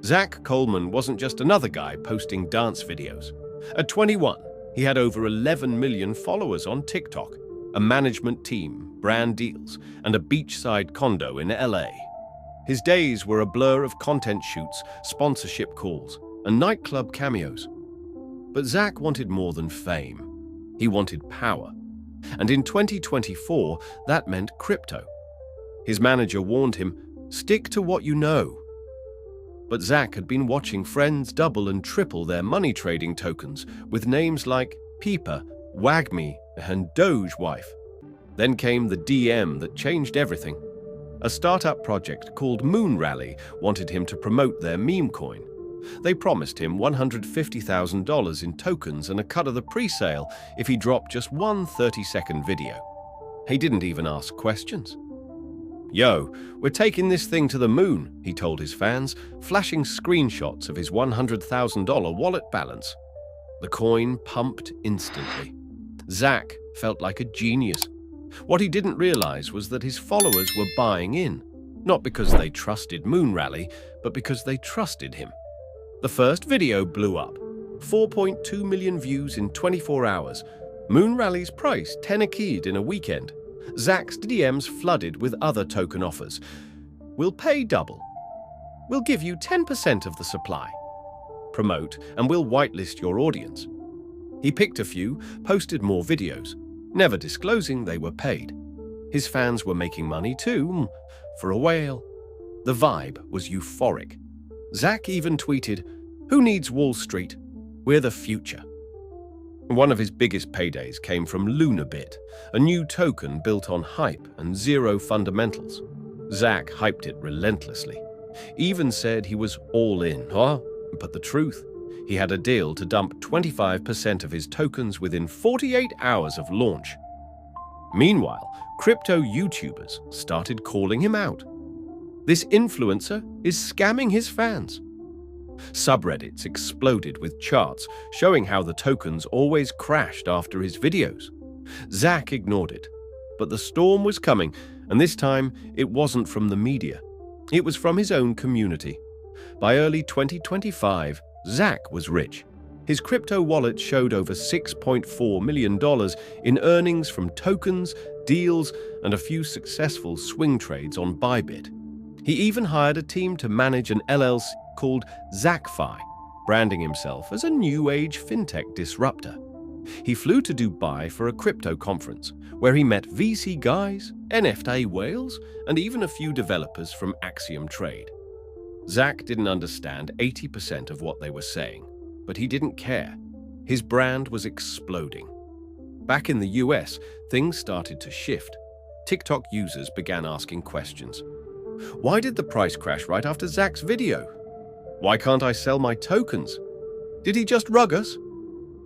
Zach Coleman wasn't just another guy posting dance videos. At 21, he had over 11 million followers on TikTok, a management team, brand deals, and a beachside condo in LA. His days were a blur of content shoots, sponsorship calls, and nightclub cameos. But Zach wanted more than fame. He wanted power. And in 2024, that meant crypto. His manager warned him, "Stick to what you know." But Zach had been watching friends double and triple their money trading tokens with names like Peeper, Wagme, and Doge Wife. Then came the DM that changed everything. A startup project called Moon Rally wanted him to promote their meme coin. They promised him $150,000 in tokens and a cut of the pre-sale if he dropped just one 30-second video. He didn't even ask questions. "Yo, we're taking this thing to the moon," he told his fans, flashing screenshots of his $100,000 wallet balance. The coin pumped instantly. Zach felt like a genius. What he didn't realize was that his followers were buying in, not because they trusted Moon Rally, but because they trusted him. The first video blew up. 4.2 million views in 24 hours. Moon Rally's price 10 a keyed in a weekend. Zach's DMs flooded with other token offers. "We'll pay double. We'll give you 10% of the supply. Promote, and we'll whitelist your audience." He picked a few, posted more videos, never disclosing they were paid. His fans were making money too, for a whale. The vibe was euphoric. Zach even tweeted, "Who needs Wall Street? We're the future." One of his biggest paydays came from Lunabit, a new token built on hype and zero fundamentals. Zach hyped it relentlessly. Even said he was all in, but the truth, he had a deal to dump 25% of his tokens within 48 hours of launch. Meanwhile, crypto YouTubers started calling him out. This influencer is scamming his fans. Subreddits exploded with charts showing how the tokens always crashed after his videos. Zach ignored it, but the storm was coming, and this time it wasn't from the media. It was from his own community. By early 2025, Zach was rich. His crypto wallet showed over $6.4 million in earnings from tokens, deals, and a few successful swing trades on Bybit. He even hired a team to manage an LLC called ZachFi, branding himself as a new age fintech disruptor. He flew to Dubai for a crypto conference, where he met VC guys, NFT whales, and even a few developers from Axiom Trade. Zach didn't understand 80% of what they were saying, but he didn't care. His brand was exploding. Back in the US, things started to shift. TikTok users began asking questions. Why did the price crash right after Zach's video? Why can't I sell my tokens? Did he just rug us?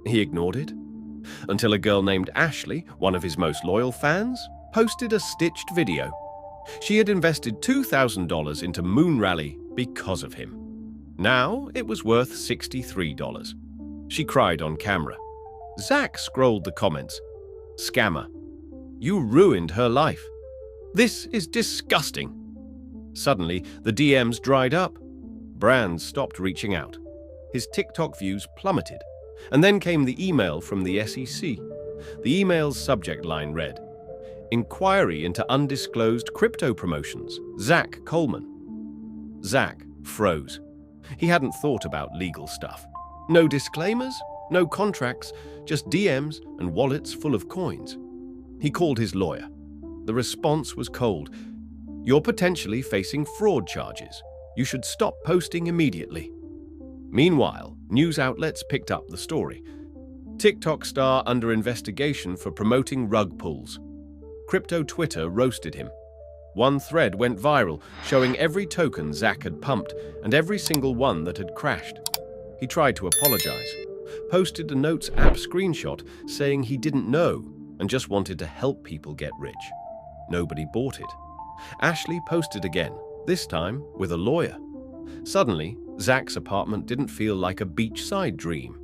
He ignored it. Until a girl named Ashley, one of his most loyal fans, posted a stitched video. She had invested $2,000 into Moon Rally because of him. Now it was worth $63. She cried on camera. Zach scrolled the comments. "Scammer. You ruined her life. This is disgusting." Suddenly, the DMs dried up. Brands stopped reaching out. His TikTok views plummeted. And then came the email from the SEC. The email's subject line read, "Inquiry into undisclosed crypto promotions, Zach Coleman." Zach froze. He hadn't thought about legal stuff. No disclaimers, no contracts, just DMs and wallets full of coins. He called his lawyer. The response was cold. "You're potentially facing fraud charges. You should stop posting immediately." Meanwhile, news outlets picked up the story. TikTok star under investigation for promoting rug pulls. Crypto Twitter roasted him. One thread went viral, showing every token Zach had pumped and every single one that had crashed. He tried to apologize, posted a Notes app screenshot saying he didn't know and just wanted to help people get rich. Nobody bought it. Ashley posted again, this time with a lawyer. Suddenly, Zach's apartment didn't feel like a beachside dream.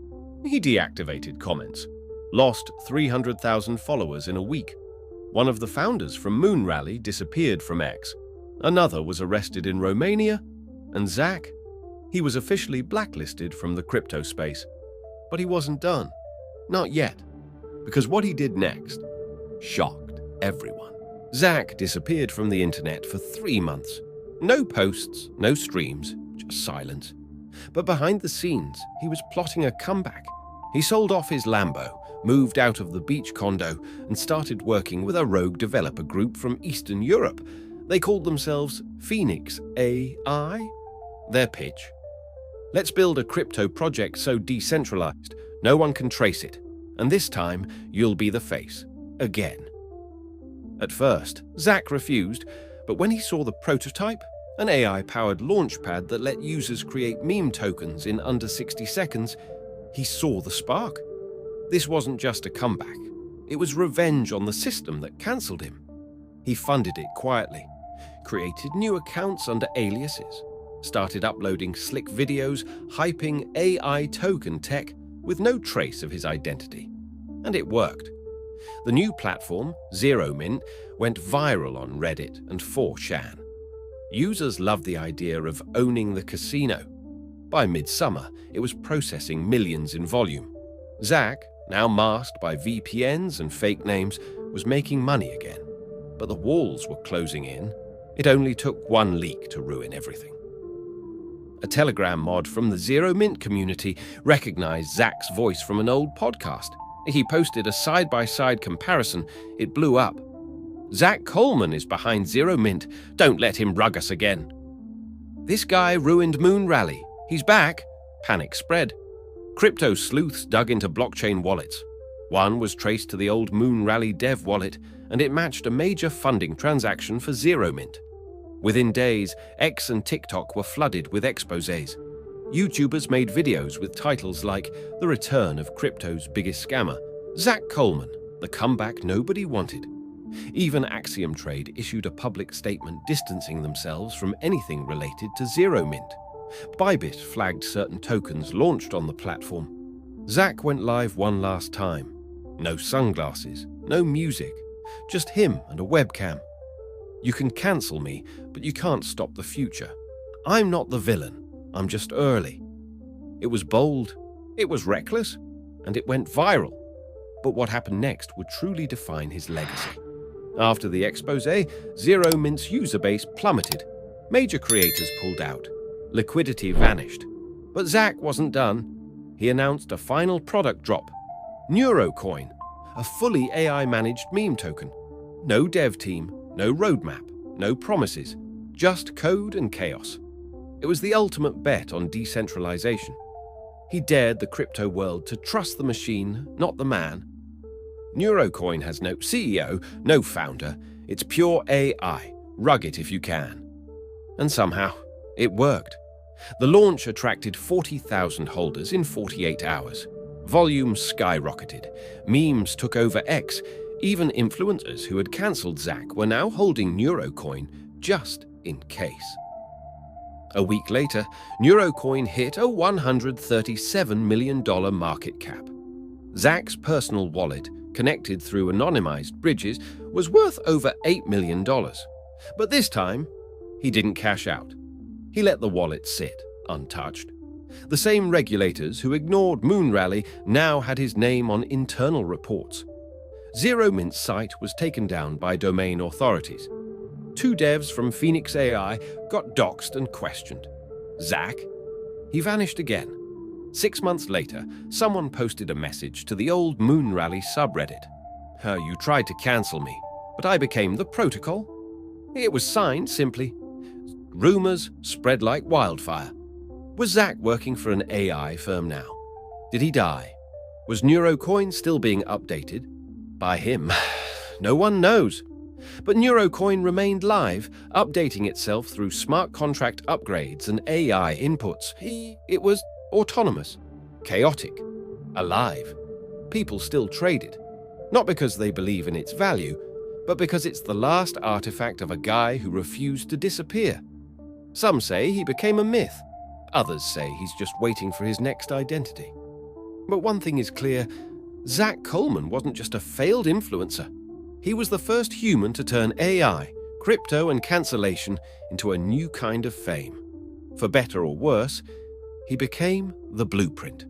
He deactivated comments, lost 300,000 followers in a week. One of the founders from Moon Rally disappeared from X. Another was arrested in Romania. And Zach? He was officially blacklisted from the crypto space. But he wasn't done. Not yet. Because what he did next shocked everyone. Zach disappeared from the internet for 3 months. No posts, no streams, just silence. But behind the scenes, he was plotting a comeback. He sold off his Lambo, moved out of the beach condo, and started working with a rogue developer group from Eastern Europe. They called themselves Phoenix AI. Their pitch: let's build a crypto project so decentralized, no one can trace it. And this time, you'll be the face. Again. At first, Zach refused, but when he saw the prototype, an AI-powered launchpad that let users create meme tokens in under 60 seconds, he saw the spark. This wasn't just a comeback. It was revenge on the system that cancelled him. He funded it quietly, created new accounts under aliases, started uploading slick videos hyping AI token tech with no trace of his identity. And it worked. The new platform, Zero Mint, went viral on Reddit and 4chan. Users loved the idea of owning the casino. By midsummer, it was processing millions in volume. Zach, now masked by VPNs and fake names, was making money again. But the walls were closing in. It only took one leak to ruin everything. A Telegram mod from the Zero Mint community recognized Zach's voice from an old podcast. He posted a side-by-side comparison. It blew up. Zach Coleman is behind Zero Mint. Don't let him rug us again. This guy ruined Moon Rally. He's back. Panic spread. Crypto sleuths dug into blockchain wallets. One was traced to the old Moon Rally dev wallet, and it matched a major funding transaction for Zero Mint. Within days, X and TikTok were flooded with exposés. YouTubers made videos with titles like The Return of Crypto's Biggest Scammer, Zach Coleman, The Comeback Nobody Wanted. Even Axiom Trade issued a public statement distancing themselves from anything related to Zero Mint. Bybit flagged certain tokens launched on the platform. Zach went live one last time. No sunglasses, no music, just him and a webcam. You can cancel me, but you can't stop the future. I'm not the villain. I'm just early. It was bold, it was reckless, and it went viral. But what happened next would truly define his legacy. After the exposé, Zero Mint's user base plummeted. Major creators pulled out. Liquidity vanished. But Zach wasn't done. He announced a final product drop. Neurocoin, a fully AI-managed meme token. No dev team, no roadmap, no promises, just code and chaos. It was the ultimate bet on decentralization. He dared the crypto world to trust the machine, not the man. Neurocoin has no CEO, no founder. It's pure AI. Rug it if you can. And somehow, it worked. The launch attracted 40,000 holders in 48 hours. Volume skyrocketed. Memes took over X. Even influencers who had cancelled Zach were now holding Neurocoin just in case. A week later, Neurocoin hit a $137 million market cap. Zach's personal wallet, connected through anonymized bridges, was worth over $8 million. But this time, he didn't cash out. He let the wallet sit, untouched. The same regulators who ignored Moon Rally now had his name on internal reports. Zero Mint's site was taken down by domain authorities. 2 devs from Phoenix AI got doxxed and questioned. Zach? He vanished again. 6 months later, someone posted a message to the old Moon Rally subreddit. You tried to cancel me, but I became the protocol. It was signed simply. Rumors spread like wildfire. Was Zach working for an AI firm now? Did he die? Was Neurocoin still being updated? By him? No one knows. But Neurocoin remained live, updating itself through smart contract upgrades and AI inputs. It was autonomous, chaotic, alive. People still traded, not because they believe in its value, but because it's the last artifact of a guy who refused to disappear. Some say he became a myth. Others say he's just waiting for his next identity. But one thing is clear, Zach Coleman wasn't just a failed influencer. He was the first human to turn AI, crypto, and cancellation into a new kind of fame. For better or worse, He became the blueprint,